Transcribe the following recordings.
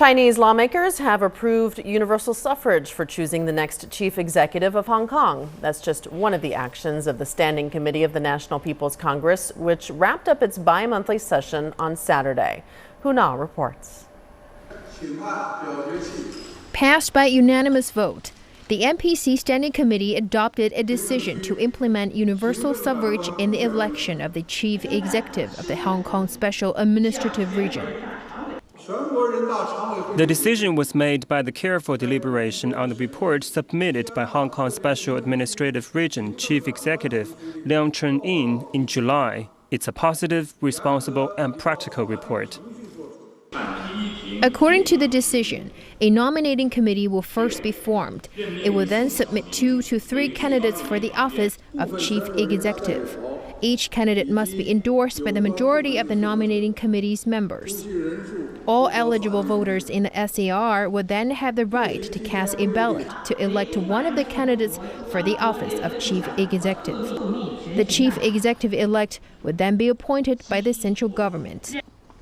Chinese lawmakers have approved universal suffrage for choosing the next chief executive of Hong Kong. That's just one of the actions of the Standing Committee of the National People's Congress, which wrapped up its bi-monthly session on Saturday. Hu Na reports. Passed by unanimous vote, the NPC Standing Committee adopted a decision to implement universal suffrage in the election of the chief executive of the Hong Kong Special Administrative Region. The decision was made by the careful deliberation on the report submitted by Hong Kong Special Administrative Region Chief Executive Leung Chun-in in July. It's a positive, responsible, and practical report. According to the decision, a nominating committee will first be formed. It will then submit 2 to 3 candidates for the office of chief executive. Each candidate must be endorsed by the majority of the nominating committee's members. All eligible voters in the SAR will then have the right to cast a ballot to elect one of the candidates for the office of chief executive. The chief executive-elect would then be appointed by the central government.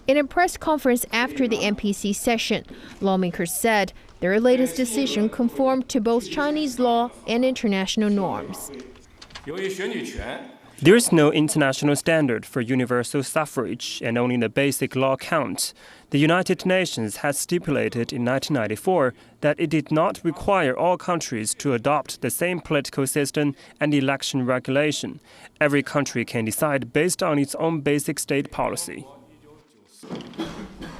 In a press conference after the NPC session, lawmakers said their latest decision conformed to both Chinese law and international norms. There is no international standard for universal suffrage, and only the basic law counts. The United Nations has stipulated in 1994 that it did not require all countries to adopt the same political system and election regulation. Every country can decide based on its own basic state policy.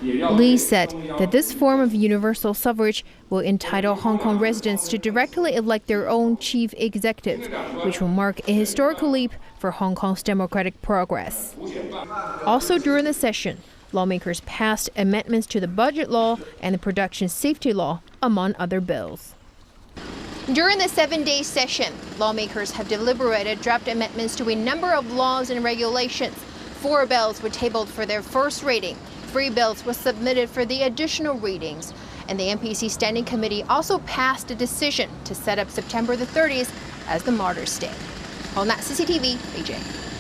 Lee said that this form of universal suffrage will entitle Hong Kong residents to directly elect their own chief executive, which will mark a historical leap for Hong Kong's democratic progress. Also during the session, lawmakers passed amendments to the budget law and the production safety law, among other bills. During the 7-day session, lawmakers have deliberated draft amendments to a number of laws and regulations. 4 bills were tabled for their first reading. 3 bills were submitted for the additional readings. And the NPC Standing Committee also passed a decision to set up September the 30th as the Martyrs' Day. Ho Na, CCTV, Beijing.